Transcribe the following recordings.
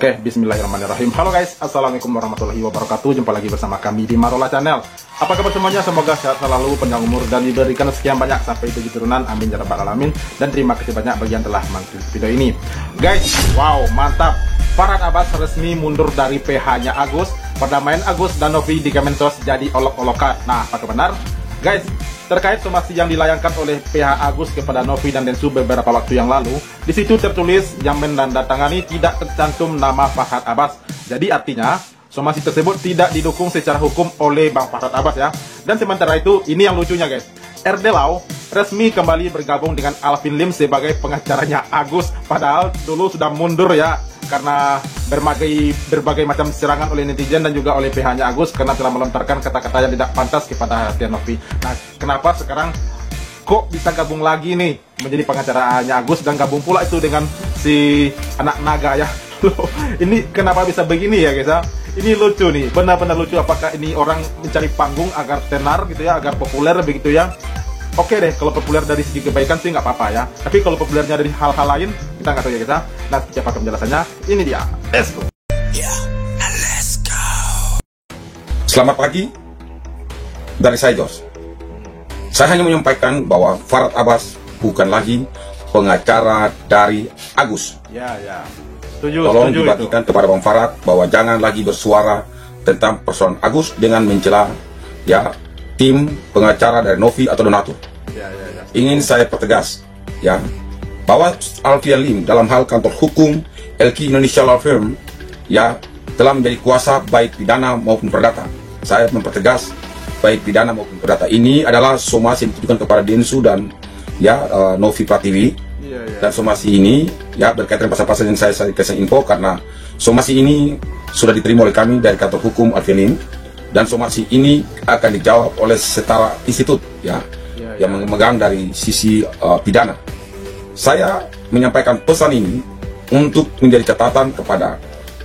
Oke, bismillahirrahmanirrahim. Halo guys, assalamualaikum warahmatullahi wabarakatuh. Jumpa lagi bersama kami di Marola Channel. Apa kabar semuanya? Semoga sehat selalu, panjang umur, dan diberikan sekian banyak sampai 7 turunan. Amin ya rabbal alamin. Dan terima kasih banyak bagi yang telah mengikuti video ini. Guys, wow, mantap. Farhad Abbas resmi mundur dari PH-nya Agus. Perdamaian Agus dan Novi di Kemensos jadi olok-olokan. Nah, apakah benar? Guys, terkait somasi yang dilayangkan oleh PH Agus kepada Novi dan Densu beberapa waktu yang lalu, di situ tertulis yang menandatangani tidak tercantum nama Farhad Abbas. Jadi artinya somasi tersebut tidak didukung secara hukum oleh Bang Farhad Abbas ya. Dan sementara itu, ini yang lucunya guys, RD Lau resmi kembali bergabung dengan Alvin Lim sebagai pengacaranya Agus. Padahal dulu sudah mundur ya, karena berbagai macam serangan oleh netizen dan juga oleh PH-nya Agus karena telah melontarkan kata-kata yang tidak pantas kepada Novi. Nah, kenapa sekarang kok bisa gabung lagi nih menjadi pengacaranya Agus dan gabung pula itu dengan si anak naga ya? Loh, ini kenapa bisa begini ya guys ya? Ini lucu nih, benar-benar lucu. Apakah ini orang mencari panggung agar tenar gitu ya, agar populer begitu ya? Oke deh, kalau populer dari segi kebaikan sih nggak apa-apa ya. Tapi kalau populernya dari hal-hal lain, kita nggak tahu ya guys ya. Nah, siapa penjelasannya? Ini dia. Let's go. Yeah, let's go. Selamat pagi dari saya Jos. Saya hanya menyampaikan bahwa Farhad Abbas bukan lagi pengacara dari Agus. Ya. Setuju. Tolong dibagikan kepada Bang Farhad bahwa jangan lagi bersuara tentang persoalan Agus dengan mencela ya tim pengacara dari Novi atau Donatur. Ya. Ingin saya pertegas ya bahwa Alvin Lim dalam hal kantor hukum LQ Indonesia Law Firm ya telah menjadi kuasa baik pidana maupun perdata. Saya mempertegas baik pidana maupun perdata ini adalah somasi yang ditujukan kepada Densu dan ya Novi Pratiwi. Dan somasi ini ya berkaitan pasal-pasal yang saya kasih info karena somasi ini sudah diterima oleh kami dari kantor hukum Alvin Lim. Dan somasi ini akan dijawab oleh setara institut ya yang memegang dari sisi pidana. Saya menyampaikan pesan ini untuk menjadi catatan kepada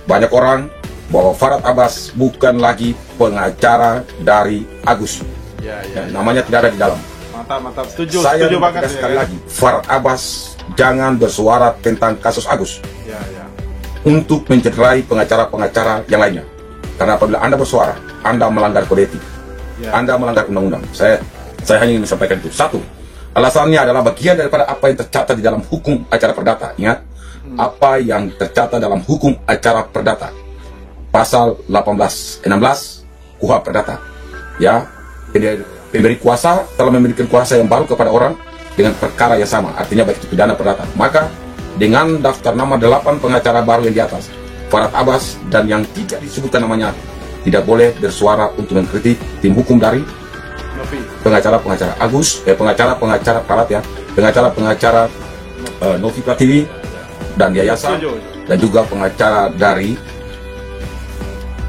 banyak orang bahwa Farhad Abbas bukan lagi pengacara dari Agus. Namanya tidak ada di dalam. Mantap. Setuju. Saya setuju banget sekali lagi, Farhad Abbas jangan bersuara tentang kasus Agus untuk mencederai pengacara-pengacara yang lainnya. Karena apabila Anda bersuara, Anda melanggar kode etik, Anda melanggar undang-undang. Saya hanya ingin menyampaikan itu. Satu, alasannya adalah bagian daripada apa yang tercatat di dalam hukum acara perdata. Ingat, apa yang tercatat dalam hukum acara perdata, pasal 18-16 KUHP perdata. Ya, pemberi kuasa telah memberikan kuasa yang baru kepada orang dengan perkara yang sama, artinya baik itu pidana perdata. Maka dengan daftar nama 8 pengacara baru yang di atas, Farhad Abbas dan yang tidak disebutkan namanya tidak boleh bersuara untuk mengkritik tim hukum dari pengacara-pengacara Agus, pengacara-pengacara Farhad ya, pengacara-pengacara Novi Pratiwi dan Yayasan, dan juga pengacara dari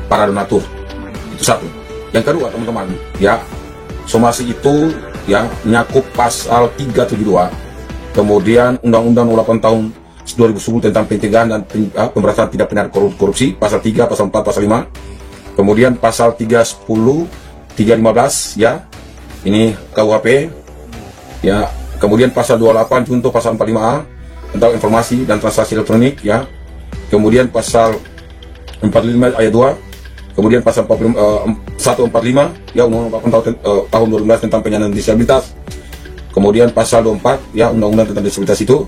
para donatur. Itu satu. Yang kedua teman-teman, ya somasi itu ya menyakup pasal 372, kemudian Undang-Undang 8 tahun 2010 tentang pencegahan dan pemberantasan tindak pidana korupsi, pasal 3, pasal 4, pasal 5, kemudian pasal 310, 315 ya, ini KUHP ya, kemudian pasal 28 contoh pasal 45A tentang informasi dan transaksi elektronik ya, kemudian pasal 45 ayat 2, kemudian pasal 145 ya Undang-Undang 8 tahun 2012 tentang penyandang disabilitas, kemudian pasal 24 ya Undang-Undang tentang disabilitas itu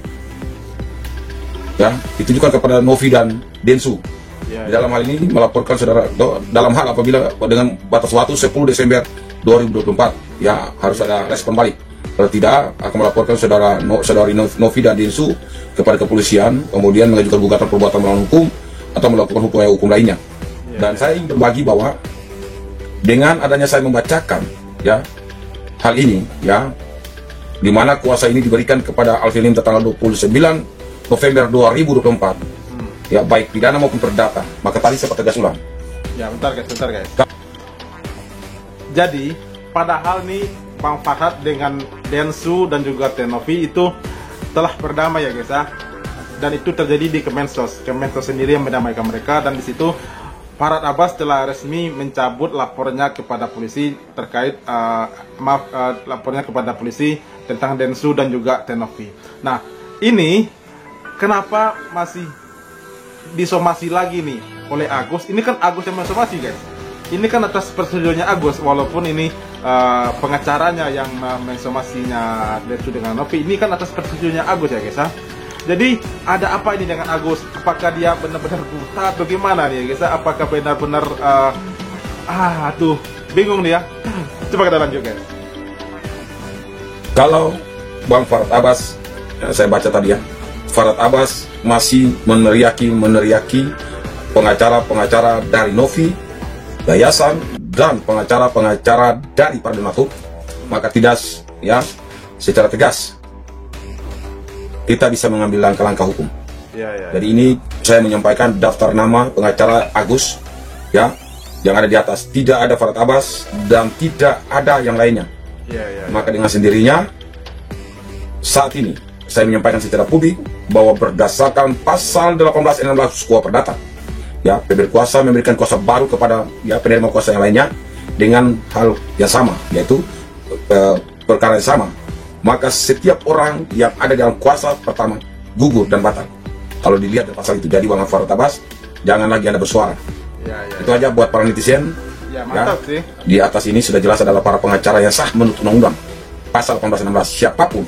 ya ditujukan kepada Novi dan Densu. Di dalam hal ini melaporkan saudara dalam hal apabila dengan batas waktu 10 Desember 2024 ya harus ada respon balik. Kalau tidak akan melaporkan saudari Novi dan Densu kepada kepolisian, kemudian mengajukan gugatan perbuatan melawan hukum atau melakukan hukum lainnya. Dan saya ingin berbagi bahwa dengan adanya saya membacakan ya hal ini ya, di mana kuasa ini diberikan kepada Alvin Lim tanggal 29 November 2024 ya, baik pidana maupun perdata, maka tadi saya pertegas ulang ya. Bentar guys. Jadi padahal nih Bang Farhad dengan Densu dan juga Novi itu telah berdamai ya guys ya, dan itu terjadi di Kemensos sendiri yang mendamaikan mereka. Dan di situ Farhad Abbas telah resmi mencabut lapornya kepada polisi terkait lapornya kepada polisi tentang Densu dan juga Novi. Nah, ini kenapa masih disomasi lagi nih oleh Agus. Ini kan Agus yang mensomasi, guys. Ini kan atas persetujuannya Agus, walaupun ini pengacaranya yang mensomasinya Densu dengan Novi. Ini kan atas persetujuannya Agus ya, guys. Ha? Jadi ada apa ini dengan Agus? Apakah dia benar-benar buta atau gimana nih, guys? Apakah benar-benar tuh bingung nih ya. Coba kita lanjut, guys. Kalau Bang Farad Abbas, saya baca tadi ya, Farad Abbas masih meneriaki pengacara-pengacara dari Novi, yayasan, dan pengacara-pengacara dari para donatur, maka tidak ya secara tegas kita bisa mengambil langkah-langkah hukum. Jadi ini saya menyampaikan daftar nama pengacara Agus ya yang ada di atas. Tidak ada Farad Abbas dan tidak ada yang lainnya. Maka dengan sendirinya saat ini saya menyampaikan secara publik bahwa berdasarkan pasal 18 dan 16 KUA Perdata, ya, pemberi kuasa memberikan kuasa baru kepada ya penerima kuasa yang lainnya dengan hal yang sama, yaitu perkara yang sama. Maka setiap orang yang ada dalam kuasa pertama gugur dan batal. Kalau dilihat dari pasal itu, jadi Bang Farad Abbas jangan lagi Anda bersuara. Itu aja buat para netizen. Mantap sih. Di atas ini sudah jelas adalah para pengacara yang sah menurut undang-undang pasal 18 dan 16. Siapapun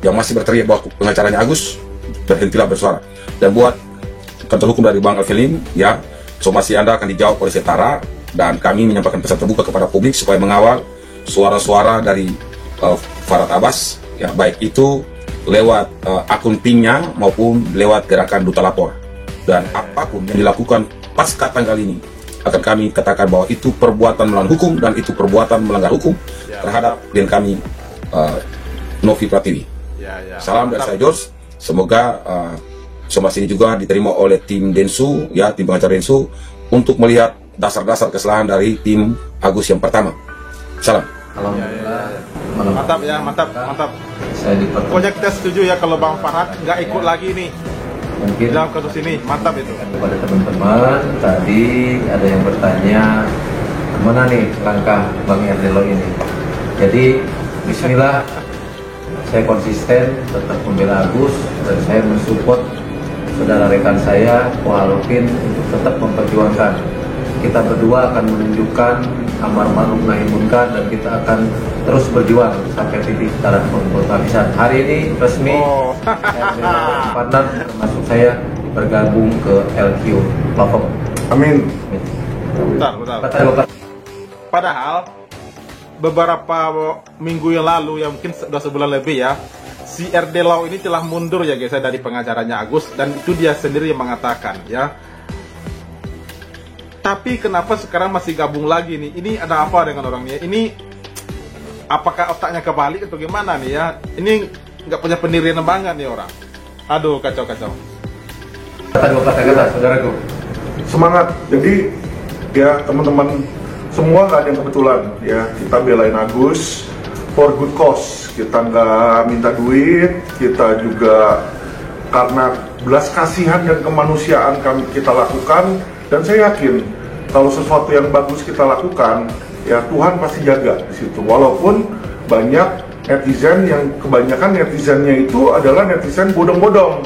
yang masih berteriak bahwa pengacaranya Agus, berhentilah bersuara. Dan buat kantor hukum dari Bang Alvin, ya, somasi Anda akan dijawab oleh Setara, dan kami menyampaikan pesan terbuka kepada publik supaya mengawal suara-suara dari Farad Abbas, ya, baik itu lewat akun pingnya maupun lewat gerakan duta lapor. Dan apapun yang dilakukan pasca tanggal ini akan kami katakan bahwa itu perbuatan melanggar hukum dan itu perbuatan melanggar hukum terhadap klien kami, Novi Pratiwi. Salam dari saya George. Semoga somasi ini juga diterima oleh tim Densu, ya, tim pengacara Densu, untuk melihat dasar-dasar kesalahan dari tim Agus yang pertama. Salam. Alhamdulillah. Mantap ya, mantap. Saya dipertemukan. Pokoknya kita setuju ya kalau Bang Farad nggak ikut lagi nih Mungkin dalam kasus ini. Mantap itu. kepada teman-teman, tadi ada yang bertanya kemana nih langkah Bang Erdelo ini. Jadi bismillah, saya konsisten tetap membela Agus dan saya mensupport saudara rekan saya Wahalupin untuk tetap memperjuangkan. Kita berdua akan menunjukkan amar ma'ruf nahi munkar dan kita akan terus berjuang sampai titik darah penghabisan. Hari ini resmi partner termasuk saya bergabung ke LQ platform. Amin. Bentar. Padahal beberapa minggu yang lalu, ya mungkin sudah sebulan lebih ya, si Erdelo ini telah mundur ya guys dari pengacaranya Agus, dan itu dia sendiri yang mengatakan ya. Tapi kenapa sekarang masih gabung lagi nih? Ini ada apa dengan orangnya? Ini apakah otaknya kebalik atau gimana nih ya? Ini nggak punya pendirian banget nih orang. Aduh, kacau. Kata-kata saudaraku. Semangat. Jadi ya teman-teman semua nggak ada yang kebetulan ya, kita belain Agus for good cause. Kita nggak minta duit, kita juga karena belas kasihan dan kemanusiaan kita lakukan. Dan saya yakin kalau sesuatu yang bagus kita lakukan, ya Tuhan pasti jaga di situ. Walaupun banyak netizen yang kebanyakan netizennya itu adalah netizen bodong-bodong,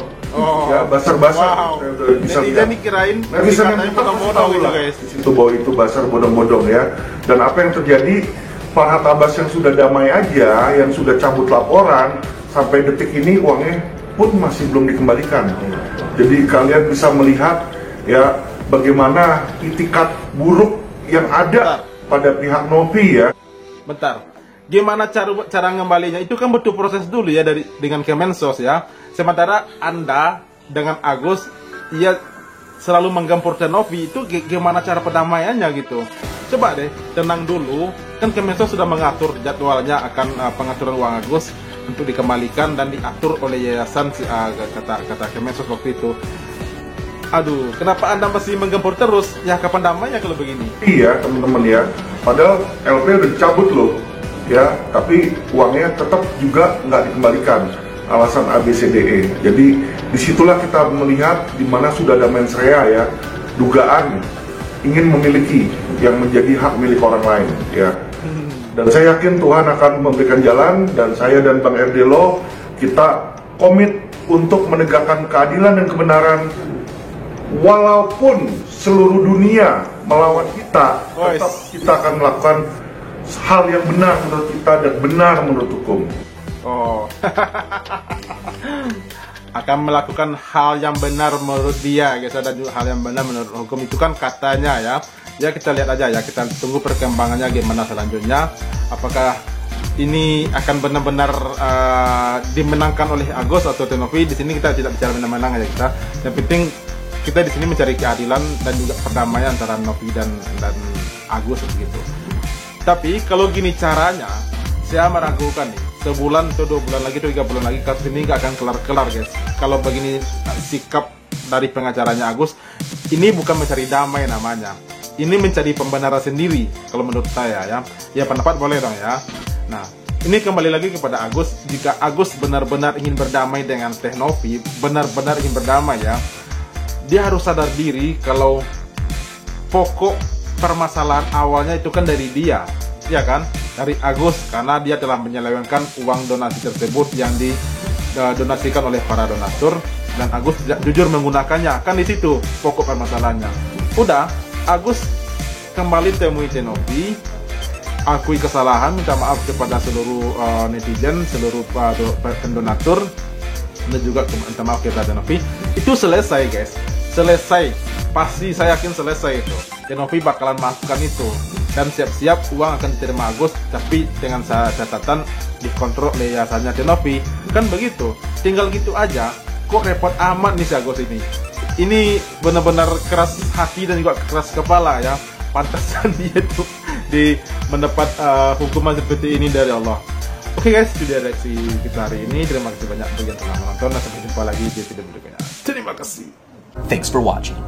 ya basar-basar. Bisa netizen dikirain netizen yang bodong-bodong gitu guys. Di situ bahwa itu basar bodong-bodong ya. Dan apa yang terjadi? Farad Abbas yang sudah damai aja, yang sudah cabut laporan, sampai detik ini uangnya pun masih belum dikembalikan. Jadi kalian bisa melihat ya bagaimana itikat buruk yang ada pada pihak Novi ya. Bentar, gimana cara ngembalinya? Itu kan butuh proses dulu ya dengan Kemensos ya. Sementara Anda dengan Agus, ia selalu menggempurkan Novi. Itu gimana cara pendamaiannya gitu? Coba deh, tenang dulu. Kan Kemensos sudah mengatur jadwalnya akan pengaturan uang Agus untuk dikembalikan dan diatur oleh yayasan, kata Kemensos waktu itu. Aduh, kenapa Anda masih menggempur terus? Ya kapan damainya kalau begini? Iya teman-teman ya, padahal LP udah dicabut loh ya, tapi uangnya tetap juga nggak dikembalikan, alasan ABCDE. Jadi disitulah kita melihat di mana sudah ada mens rea ya, dugaan ingin memiliki yang menjadi hak milik orang lain ya. Dan saya yakin Tuhan akan memberikan jalan, dan saya dan Bang Erdelo kita komit untuk menegakkan keadilan dan kebenaran walaupun seluruh dunia melawan kita, tetap kita akan melakukan hal yang benar menurut kita dan benar menurut hukum. Oh. Akan melakukan hal yang benar menurut dia, guys, dan juga hal yang benar menurut hukum. Itu kan katanya ya. Ya kita lihat aja ya, kita tunggu perkembangannya gimana selanjutnya. Apakah ini akan benar-benar dimenangkan oleh Agus atau Tenovi? Di sini kita tidak bicara menang-menang aja kita. Yang penting kita di sini mencari keadilan dan juga perdamaian antara Novi dan Agus begitu. Tapi kalau gini caranya, saya meragukan nih. Sebulan atau 2 bulan lagi atau 3 bulan lagi kasus ini nggak akan kelar-kelar, guys. Kalau begini sikap dari pengacaranya Agus, ini bukan mencari damai namanya. Ini mencari pembenaran sendiri kalau menurut saya ya. Ya pendapat boleh dong ya. Nah, ini kembali lagi kepada Agus. Jika Agus benar-benar ingin berdamai dengan Teh Novi, benar-benar ingin berdamai ya, dia harus sadar diri kalau pokok permasalahan awalnya itu kan dari dia, ya kan? Dari Agus, karena dia telah menyelewengkan uang donasi tersebut yang didonasikan oleh para donatur, dan Agus tidak jujur menggunakannya. Kan di situ pokok permasalahannya. Udah, Agus kembali temui Tenovi, akui kesalahan, minta maaf kepada seluruh netizen, seluruh pendonatur, dan juga minta maaf kepada Tenovi. Itu selesai, guys. Selesai. Pasti saya yakin selesai itu. Tenovi bakalan maafkan itu. Dan siap-siap uang akan diterima Agus, tapi dengan catatan dikontrol oleh yayasannya Tenovi. Kan begitu. Tinggal gitu aja. Kok repot amat nih si Agus ini. Ini benar-benar keras hati dan juga keras kepala ya. Pantasan dia tuh mendapat hukuman seperti ini dari Allah. Oke guys, itu dia reaksi kita hari ini. Terima kasih banyak bagi yang telah menonton, dan sampai jumpa lagi di video berikutnya. Terima kasih. Thanks for watching.